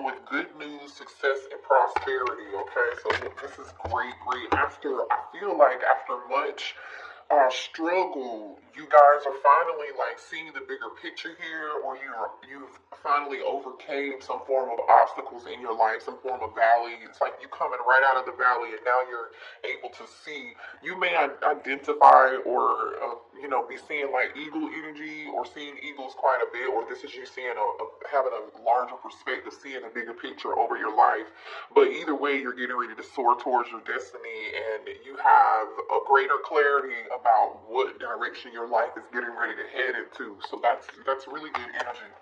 with good news, success, and prosperity, okay? So this is great. I feel like after much struggle, you guys are finally like seeing the bigger picture here, or you've finally overcame some form of obstacles in your life, some form of valley. It's like you coming right out of the valley, and now you're able to see. You may identify or be seeing like eagle energy, or seeing eagles quite a bit, or this is you seeing having a larger perspective, seeing a bigger picture over your life. But either way, you're getting ready to soar towards your destiny, and you have a greater clarity about what direction your life is getting ready to head into. So that's really good energy.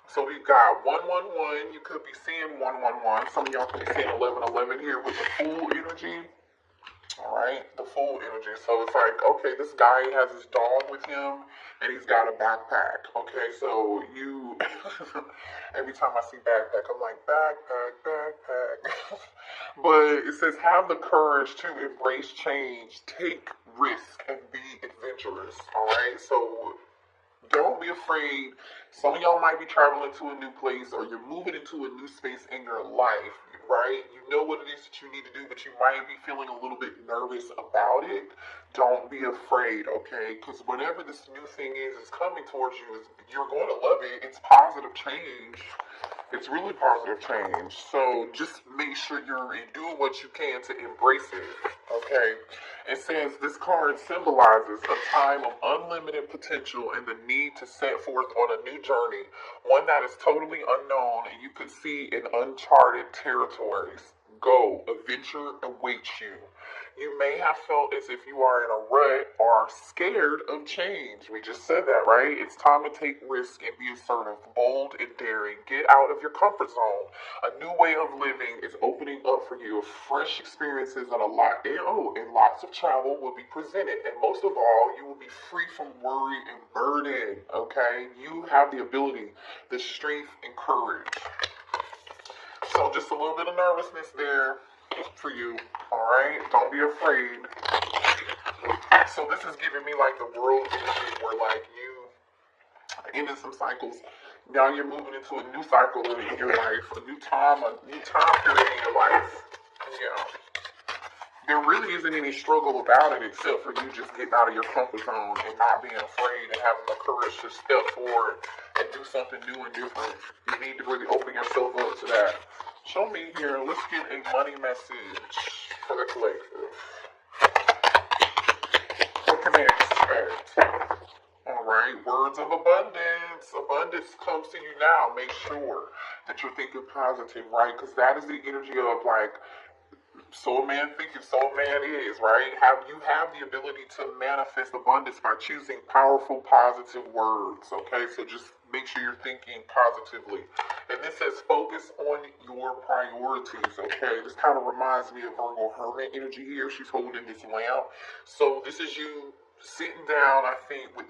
So we've got 111. You could be seeing 111. Some of y'all could be seeing 1111 here with the full energy. All right, the full energy. So it's like, okay, this guy has his dog with him, and he's got a backpack. Okay, so you, every time I see backpack, I'm like, backpack. But it says, have the courage to embrace change, take risk, and be adventurous. All right, so don't be afraid. Some of y'all might be traveling to a new place, or you're moving into a new space in your life, right? You know what it is that you need to do, but you might be feeling a little bit nervous about it. Don't be afraid, okay? Because whatever this new thing is coming towards you, you're going to love it. It's positive change. It's really positive change. So just make sure you're doing what you can to embrace it, okay? It says this card symbolizes a time of unlimited potential and the need to set forth on a new journey, one that is totally unknown and you could see in uncharted territories. Go, adventure awaits you. You may have felt as if you are in a rut or are scared of change. We just said that, right? It's time to take risks and be assertive, bold, and daring. Get out of your comfort zone. A new way of living is opening up for you. Fresh experiences and lots of travel will be presented. And most of all, you will be free from worry and burden, okay? You have the ability, the strength, and courage. So just a little bit of nervousness there for you, all right? Don't be afraid. So this is giving me like the world energy where like you ended some cycles. Now you're moving into a new cycle in your life, a new time period in your life. Yeah. There really isn't any struggle about it except for you just getting out of your comfort zone and not being afraid and having the courage to step forward and do something new and different. You need to really open yourself up to that. Show me here. Let's get a money message for the collective. What can they expect? All right. Words of abundance. Abundance comes to you now. Make sure that you're thinking positive, right? Because that is the energy of like, so a man thinketh, so a man is, right? You have the ability to manifest abundance by choosing powerful, positive words, okay? So just make sure you're thinking positively. And this says focus on your priorities, okay? This kind of reminds me of Virgo Hermit energy here. She's holding this lamp. So this is you sitting down, I think, with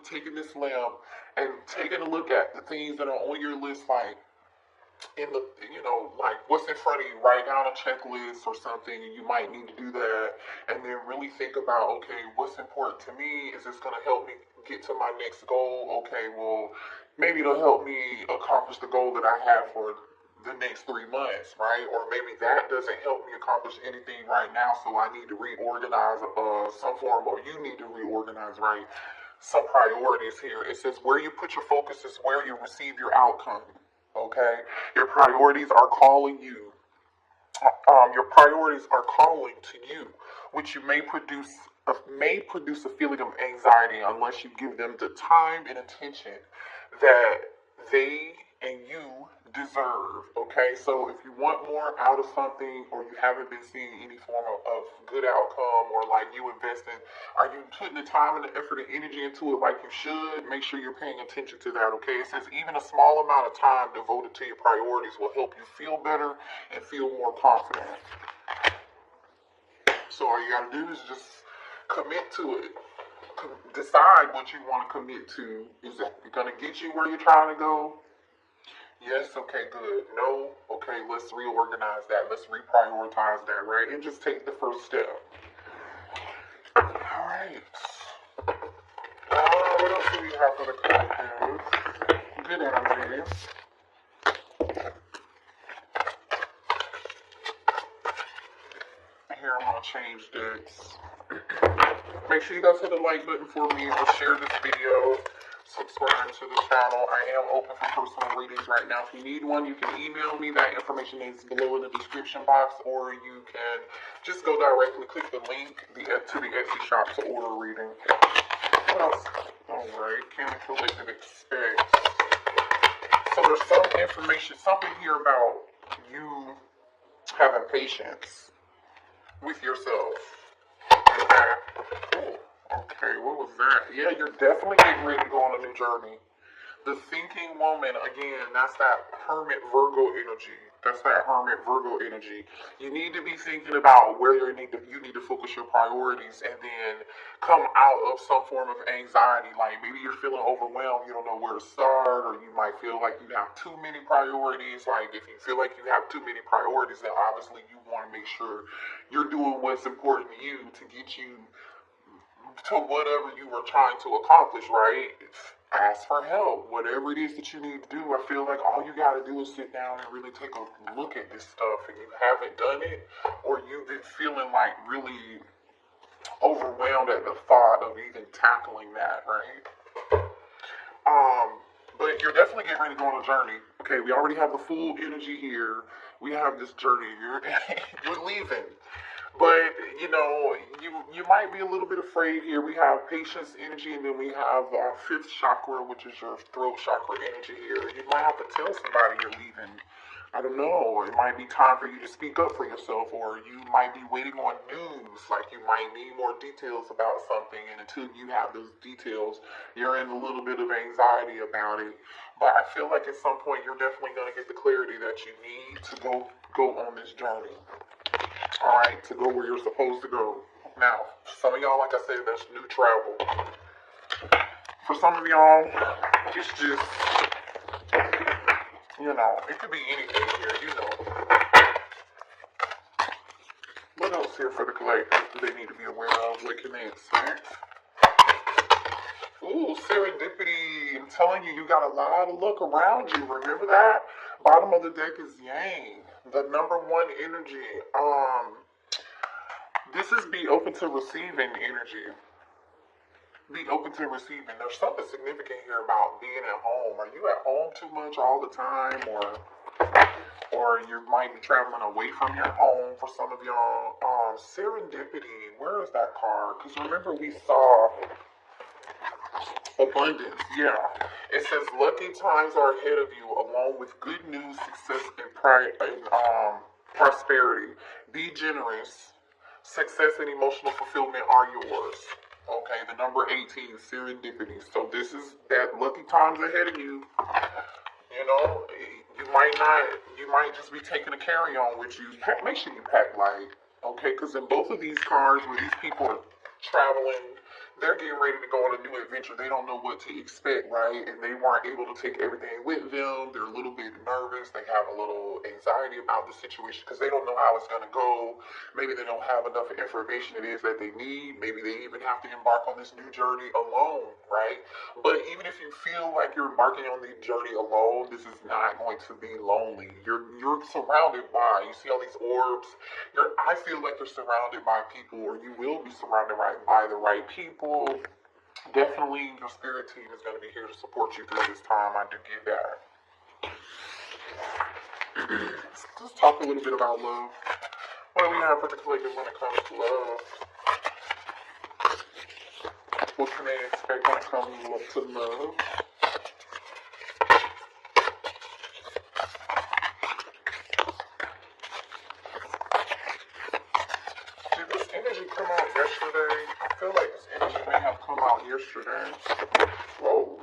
taking this lamp and taking a look at the things that are on your list, like, like what's in front of you. Write down a checklist or something, and you might need to do that, and then really think about, okay, what's important to me? Is this going to help me get to my next goal? Okay, well, maybe it'll help me accomplish the goal that I have for the next 3 months, right? Or maybe that doesn't help me accomplish anything right now, so I need to reorganize some form, or you need to reorganize, right? Some priorities here. It says where you put your focus is where you receive your outcome. Okay, your priorities are calling you. Your priorities are calling to you, which you may produce a feeling of anxiety unless you give them the time and attention that they and you deserve. Okay, so if you want more out of something, or you haven't been seeing any form of good outcome, or like you investing, are you putting the time and the effort and energy into it like you should? Make sure you're paying attention to that. Okay, it says even a small amount of time devoted to your priorities will help you feel better and feel more confident. So all you gotta do is just commit to it. Decide what you want to commit to. Is it going to get you where you're trying to go? Yes, okay, good. No, okay, let's reorganize that. Let's reprioritize that, right? And just take the first step. All right. What else do we have for the collective? Good energy. change decks. Make sure you guys hit the like button for me or share this video. Subscribe to the channel. I am open for personal readings right now. If you need one, you can email me. That information is below in the description box, or you can just go directly, click the link to the Etsy shop to order a reading. What else? Alright, can the collective expect? So there's some information, something here about you having patience with yourself. Okay, what was that? Yeah, you're definitely getting ready to go on a new journey. The thinking woman, again, that's that hermit Virgo energy. That's that hermit Virgo energy. You need to be thinking about where you need to focus your priorities, and then come out of some form of anxiety. Like maybe you're feeling overwhelmed, you don't know where to start, or you might feel like you have too many priorities. Like if you feel like you have too many priorities, then obviously you want to make sure you're doing what's important to you to get you to whatever you were trying to accomplish, right? Ask for help. Whatever it is that you need to do, I feel like all you got to do is sit down and really take a look at this stuff, and you haven't done it, or you've been feeling like really overwhelmed at the thought of even tackling that, right? But you're definitely getting ready to go on a journey. Okay, we already have the full energy here. We have this journey. You're leaving. But, you know, you might be a little bit afraid here. We have patience energy, and then we have our fifth chakra, which is your throat chakra energy here. You might have to tell somebody you're leaving. I don't know. It might be time for you to speak up for yourself, or you might be waiting on news. Like you might need more details about something, and until you have those details, you're in a little bit of anxiety about it. But I feel like at some point you're definitely going to get the clarity that you need to go on this journey. Alright, to go where you're supposed to go. Now, some of y'all, like I said, that's new travel. For some of y'all, it's just, you know, it could be anything here, you know. What else here for the collective do they need to be aware of? What can they expect? Ooh, serendipity. I'm telling you, you got a lot of luck around you. Remember that? Bottom of the deck is Yang, the number one energy. This is be open to receiving energy. Be open to receiving. There's something significant here about being at home. Are you at home too much all the time, or you might be traveling away from your home for some of y'all? Serendipity. Where is that card? Because remember we saw abundance. Yeah. It says lucky times are ahead of you, along with good news, success, and prosperity. Be generous. Success and emotional fulfillment are yours. Okay, the number 18, serendipity. So this is that lucky times ahead of you. You know, you might just be taking a carry-on with you. Make sure you pack light. Okay, because in both of these cards, where these people are traveling, they're getting ready to go on a new adventure. They don't know what to expect, right? And they weren't able to take everything with them. They're a little bit nervous. They have a little anxiety about the situation because they don't know how it's going to go. Maybe they don't have enough information it is that they need. Maybe they even have to embark on this new journey alone, right? But even if you feel like you're embarking on the journey alone, this is not going to be lonely. You're surrounded by, you see all these orbs. I feel like you're surrounded by people, or you will be surrounded by the right people. Definitely your spirit team is going to be here to support you through this time. I do get that. Let's talk a little bit about love. What do we have for the collective when it comes to love? What can they expect when it comes to love? Did this energy come out yesterday? I feel like this energy may have come out yesterday. Whoa.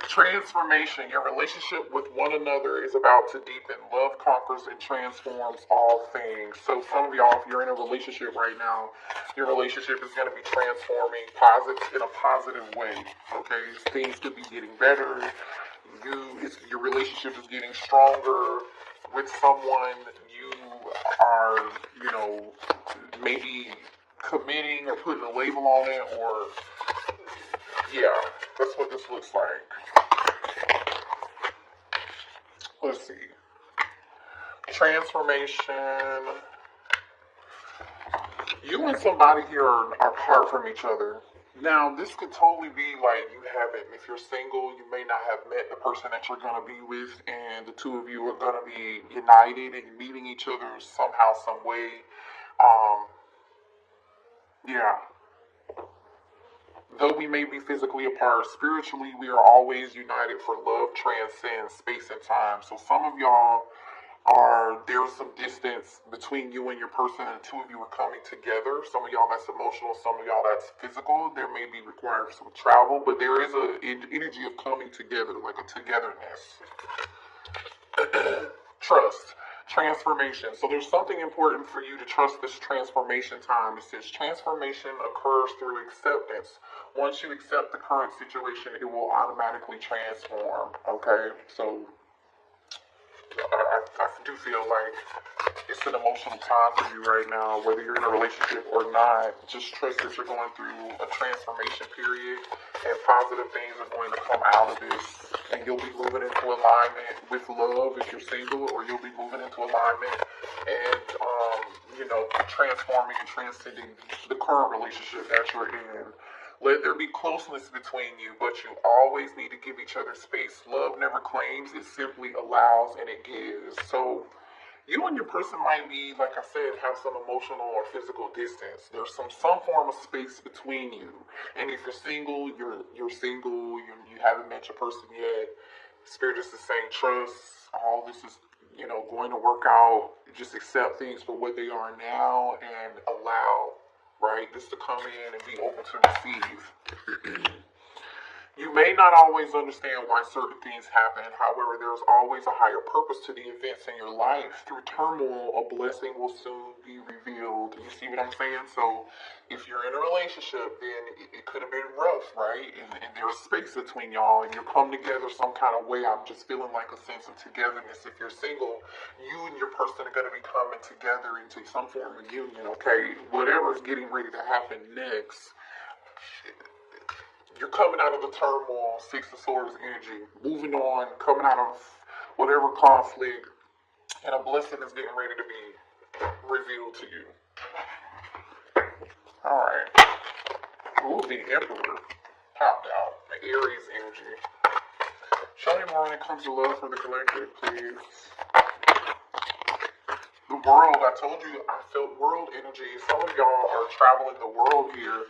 Transformation. Your relationship with one another is about to deepen. Love conquers and transforms all things. So some of y'all, if you're in a relationship right now, your relationship is going to be transforming in a positive way. Okay? Things could be getting better. Your relationship is getting stronger with someone. You are, maybe committing or putting a label on it, or yeah, that's what this looks like. Let's see. Transformation. You and somebody here are apart from each other. Now, this could totally be like you haven't, if you're single, you may not have met the person that you're going to be with, and the two of you are going to be united and meeting each other somehow, some way. Um, yeah. Though we may be physically apart, spiritually, we are always united, for love transcends space and time. So some of y'all there's some distance between you and your person, and the two of you are coming together. Some of y'all that's emotional, some of y'all that's physical. There may be required some travel, but there is an energy of coming together, like a togetherness. Trust, transformation. So there's something important for you to trust this transformation time. It says transformation occurs through acceptance. Once you accept the current situation, it will automatically transform. Okay, so I do feel like it's an emotional time for you right now, whether you're in a relationship or not. Just trust that you're going through a transformation period, and positive things are going to come out of this, and you'll be moving into alignment with love if you're single, or you'll be moving into alignment and transforming and transcending the current relationship that you're in. Let there be closeness between you, but you always need to give each other space. Love never claims, it simply allows and it gives. So you and your person might be, like I said, have some emotional or physical distance. There's some form of space between you. And if you're single, you're single, you haven't met your person yet. Spirit is saying trust. All this is, going to work out. Just accept things for what they are now and allow, right, this to come in and be open to receive. You may not always understand why certain things happen. However, there's always a higher purpose to the events in your life. Through turmoil, a blessing will soon be revealed. You see what I'm saying? So if you're in a relationship, then it could have been rough, right? And there's space between y'all, and you come together some kind of way. I'm just feeling like a sense of togetherness. If you're single, you and your person are going to be coming together into some form of union, okay? Whatever's getting ready to happen next, you're coming out of the turmoil, Six of Swords energy, moving on, coming out of whatever conflict, and a blessing is getting ready to be revealed to you. Alright. Ooh, the Emperor popped out. The Aries energy. Show me more when it comes to love for the collective, please. The world, I told you, I felt world energy. Some of y'all are traveling the world here.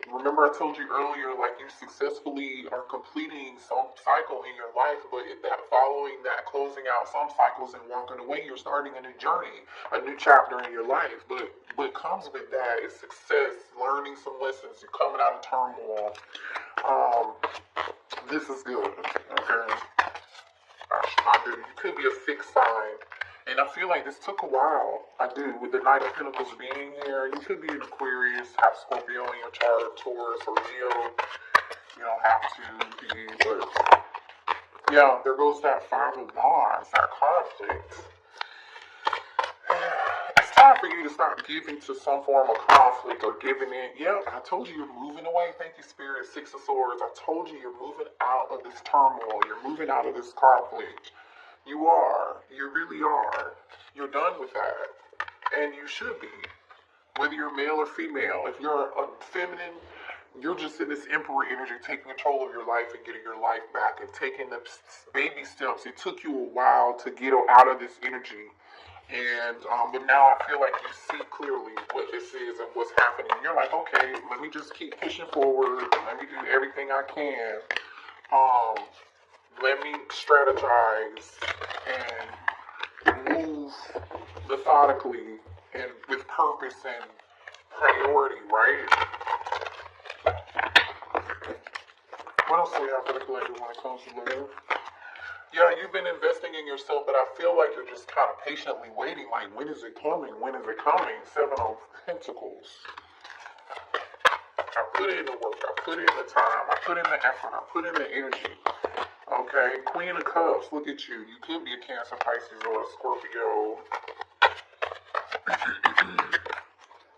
Remember I told you earlier, like, you successfully are completing some cycle in your life, but following that, closing out some cycles and walking away, you're starting a new journey, a new chapter in your life. But what comes with that is success, learning some lessons, you're coming out of turmoil. This is good, okay? It could be a fixed sign. And I feel like this took a while. I do. With the Knight of Pentacles being here, you could be an Aquarius, have Scorpio in your chart, Taurus, or Leo. You don't have to be, but yeah, there goes that Five of Wands, that conflict. It's time for you to stop giving to some form of conflict or giving in. Yep, I told you you're moving away. Thank you, Spirit. Six of Swords. I told you you're moving out of this turmoil. You're moving out of this conflict. You are. You really are. You're done with that. And you should be. Whether you're male or female. If you're a feminine, you're just in this Emperor energy, taking control of your life and getting your life back and taking the baby steps. It took you a while to get out of this energy. And but now I feel like you see clearly what this is and what's happening. You're like, okay, let me just keep pushing forward. Let me do everything I can. Let me strategize and move methodically and with purpose and priority, right? What else do we have for the collective when it comes to love? Yeah, you've been investing in yourself, but I feel like you're just kind of patiently waiting, like, when is it coming? When is it coming? Seven of Pentacles. I put in the work, I put in the time, I put in the effort, I put in the energy. Okay, Queen of Cups, look at you. You could be a Cancer, Pisces, or a Scorpio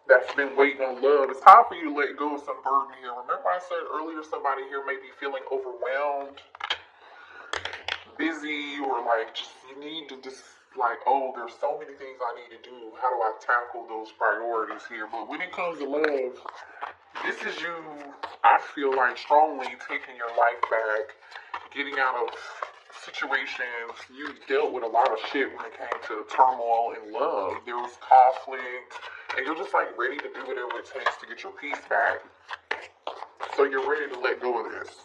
that's been waiting on love. It's time for you to let go of some burden here. Remember I said earlier somebody here may be feeling overwhelmed, busy, or like just you need to just like, oh, there's so many things I need to do. How do I tackle those priorities here? But when it comes to love, this is you, I feel like, strongly taking your life back, getting out of situations. You dealt with a lot of shit when it came to turmoil in love. There was conflict, and you're just like ready to do whatever it takes to get your peace back. So you're ready to let go of this.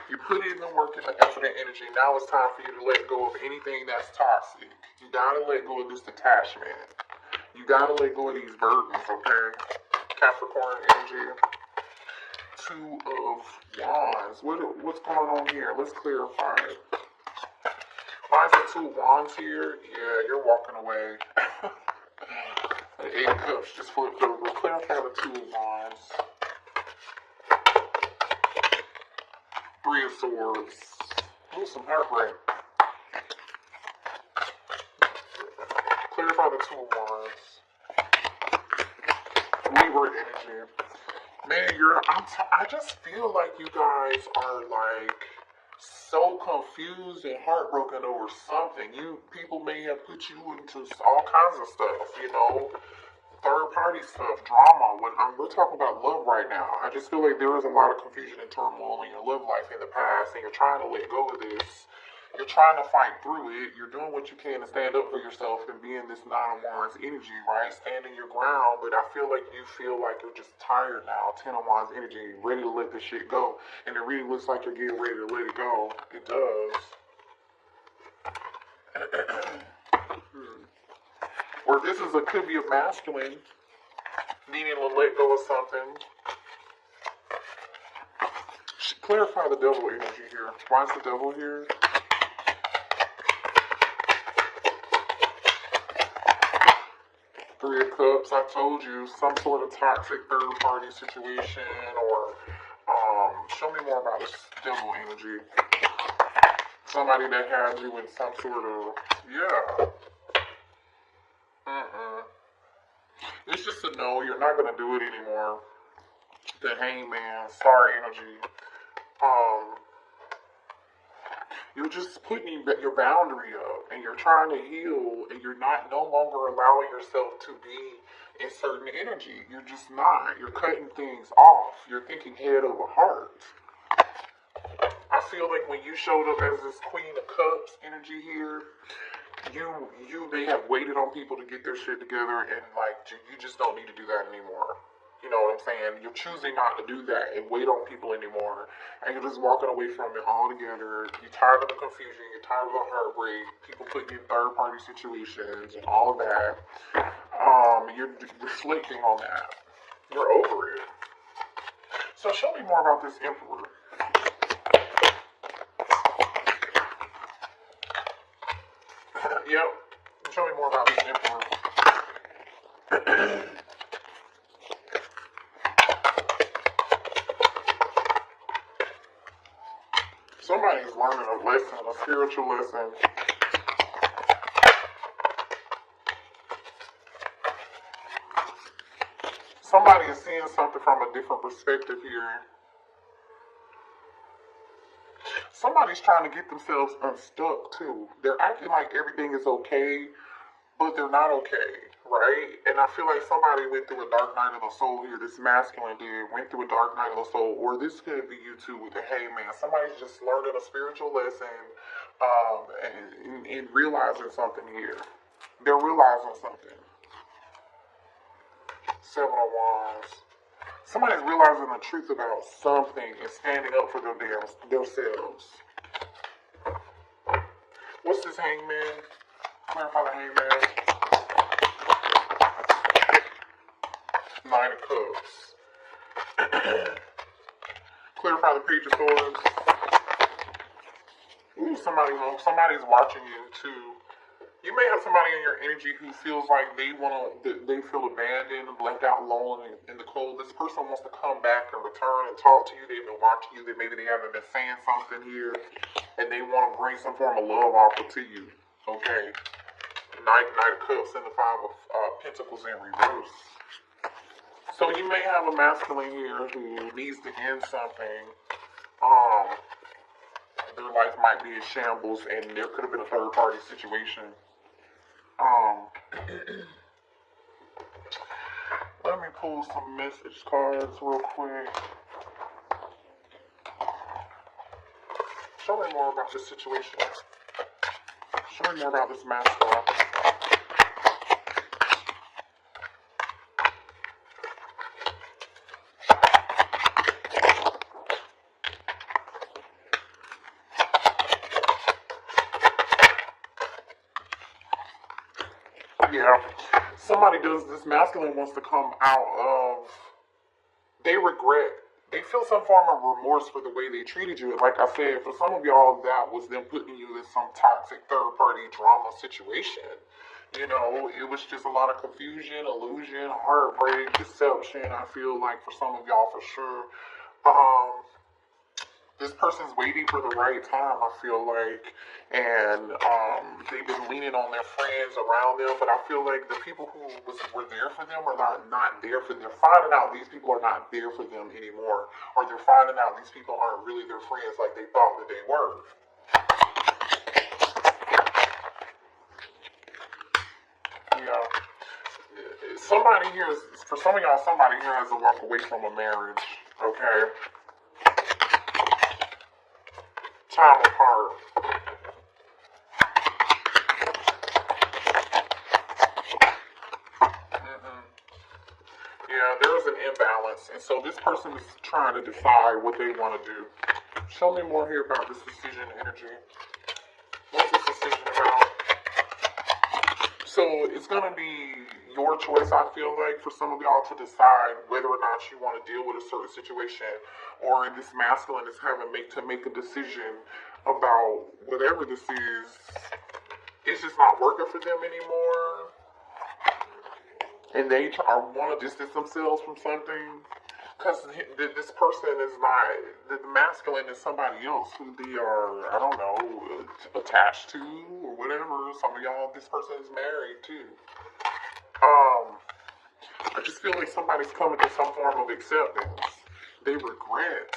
You put in the work and the effort and energy. Now it's time for you to let go of anything that's toxic. You gotta let go of this detachment. You gotta let go of these burdens, okay? Capricorn energy. Two of Wands. What's going on here? Let's clarify. Why is there 2 Wands here? Yeah, you're walking away. The 8 of Cups just flipped over. Clarify the 2 of Wands. 3 of Swords. Ooh, some heartbreak. Clarify the 2 of Wands. Libra energy. Man, I just feel like you guys are like so confused and heartbroken over something. People may have put you into all kinds of stuff, you know, third party stuff, drama. We're talking about love right now. I just feel like there is a lot of confusion and turmoil in your love life in the past, and you're trying to let go of this. You're trying to fight through it. You're doing what you can to stand up for yourself and be in this 9 of Wands energy, right? Standing your ground, but I feel like you feel like you're just tired now. 10 of Wands energy, ready to let this shit go. And it really looks like you're getting ready to let it go. It does. Or this could be a masculine needing to let go of something. Clarify the devil energy here. Why is the devil here? Three of Cups. I told you, some sort of toxic third-party situation, or show me more about this devil energy. Somebody that had you in some sort of, yeah. It's just a no. You're not gonna do it anymore. The Hangman, star energy. You're just putting your boundary up, and you're trying to heal, and you're no longer allowing yourself to be in certain energy. You're just not. You're cutting things off. You're thinking head over heart. I feel like when you showed up as this Queen of Cups energy here, they have waited on people to get their shit together, and like you just don't need to do that anymore. You know what I'm saying? You're choosing not to do that and wait on people anymore. And you're just walking away from it altogether. You're tired of the confusion. You're tired of the heartbreak. People putting you in third-party situations and all of that. You're reflecting on that. You're over it. So show me more about this Emperor. Yep. Show me more about this Emperor. Somebody's learning a lesson, a spiritual lesson. Somebody is seeing something from a different perspective here. Somebody's trying to get themselves unstuck too. They're acting like everything is okay, but they're not okay, right? And I feel like somebody went through a dark night of the soul here. This masculine dude went through a dark night of the soul, or this could be you too with the Hangman. Somebody's just learning a spiritual lesson and realizing something here. They're realizing something. 7 of Wands. Somebody's realizing the truth about something and standing up for themselves. What's this Hangman? Clarify the Hangman. 9 of Cups. Clarify the Page of Swords. Ooh, somebody's watching you too. You may have somebody in your energy who feels like they feel abandoned, left out alone in the cold. This person wants to come back and return and talk to you. They've been watching you. Maybe they haven't been saying something here, and they want to bring some form of love offer to you. Okay. Knight of Cups and the 5 of Pentacles in reverse. So you may have a masculine here who needs to end something. Their life might be in shambles, and there could have been a third-party situation. Let me pull some message cards real quick. Show me more about this situation. Show me more about this masculine. Yeah, somebody does, this masculine wants to come out of, they regret, they feel some form of remorse for the way they treated you. Like I said, for some of y'all, that was them putting you in some toxic third-party drama situation. You know, it was just a lot of confusion, illusion, heartbreak, deception. I feel like for some of y'all, for sure. This person's waiting for the right time, I feel like, and they've been leaning on their friends around them, but I feel like the people who were there for them are not there for them. They're finding out these people are not there for them anymore, or they're finding out these people aren't really their friends like they thought that they were. Yeah. Somebody here, for some of y'all, somebody here has to walk away from a marriage, okay? Time apart. Yeah, there is an imbalance, and so this person is trying to decide what they want to do. Show me more here about this decision energy. What's this decision about? So it's going to be your choice, I feel like, for some of y'all to decide whether or not you want to deal with a certain situation, or this masculine is having to make a decision about whatever this is. It's just not working for them anymore, and they want to distance themselves from something. Because this person is not, the masculine is somebody else who they are, I don't know, attached to or whatever. Some of y'all, this person is married too. I just feel like somebody's coming to some form of acceptance. They regret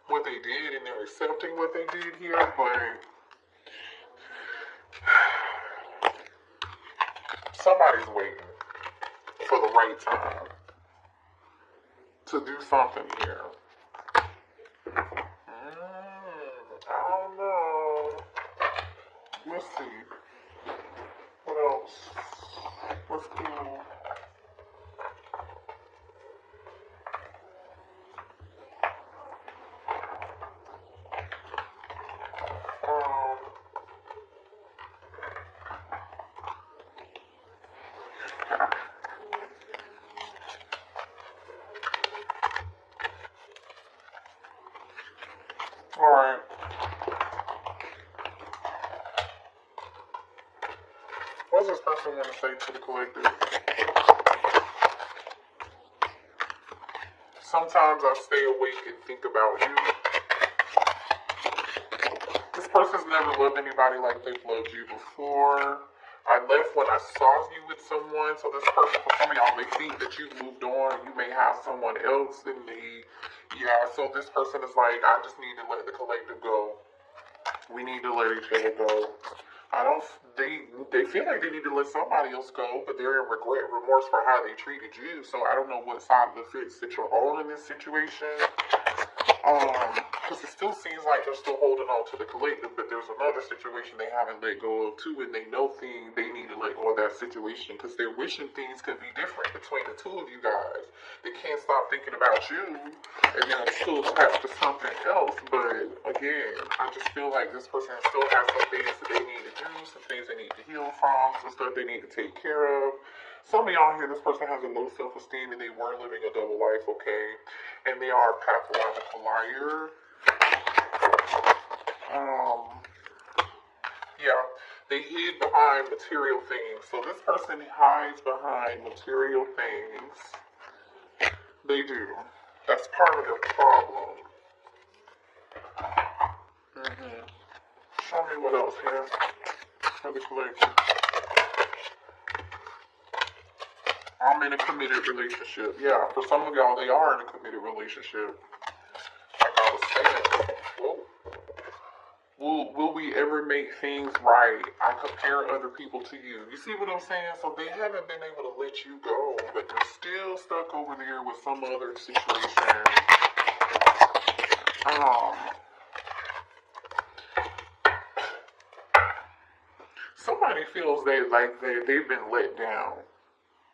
what they did and they're accepting what they did here, but somebody's waiting for the right time to do something here. I don't know. Let's see. What else? Let's do. Alright. What does this person want to say to the collective? Sometimes I stay awake and think about you. This person's never loved anybody like they've loved you before. I left when I saw you with someone, so this person, for some of y'all, they think that you've moved on. You may have someone else, and so this person is like, I just need to let the collective go. We need to let each other go. They feel like they need to let somebody else go, but they're in regret, remorse for how they treated you. So I don't know what side of the fence that you're on in this situation. Because it still seems like they're still holding on to the collective, but there's another situation they haven't let go of too, and they know they need to let go of that situation because they're wishing things could be different between the two of you guys. They can't stop thinking about you, and they're still attached to something else, but again, I just feel like this person still has some things that they need to do, some things they need to heal from, some stuff they need to take care of. Some of y'all here, this person has a low self-esteem and they were living a double life, okay? And they are a pathological liar. They hid behind material things. So this person hides behind material things. They do. That's part of their problem. Show me what else here for the collective. I'm in a committed relationship. Yeah, for some of y'all, they are in a committed relationship. Like I was saying. Whoa. Will we ever make things right, I compare other people to you. You see what I'm saying? So they haven't been able to let you go, but they're still stuck over there with some other situation. Somebody feels they've been let down.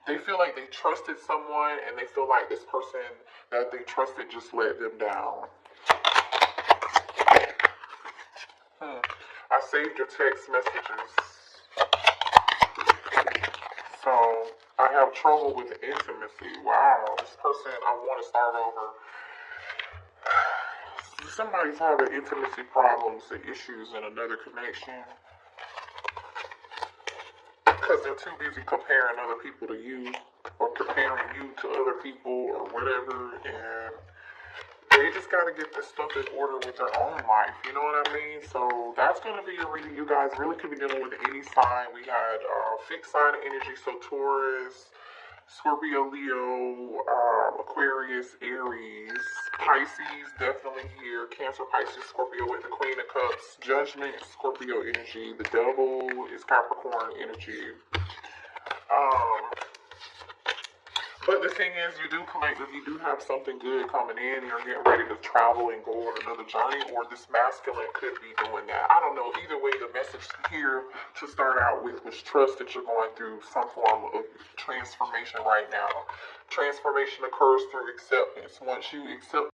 They feel like they trusted someone, and they feel like this person that they trusted just let them down. I saved your text messages. So, I have trouble with intimacy. Wow, this person, I want to start over. Somebody's having intimacy problems and issues in another connection. Because they're too busy comparing other people to you, or comparing you to other people, or whatever, and they just got to get this stuff in order with their own life, you know what I mean? So that's going to be a reading. You guys really could be dealing with any sign. We had fixed sign energy, so Taurus, Scorpio, Leo, Aquarius, Aries, Pisces, definitely here, Cancer, Pisces, Scorpio with the Queen of Cups, Judgment, Scorpio energy, the Devil is Capricorn energy. But the thing is, you do collectively do have something good coming in. You're getting ready to travel and go on another journey, or this masculine could be doing that. I don't know. Either way, the message here to start out with was trust that you're going through some form of transformation right now. Transformation occurs through acceptance. Once you accept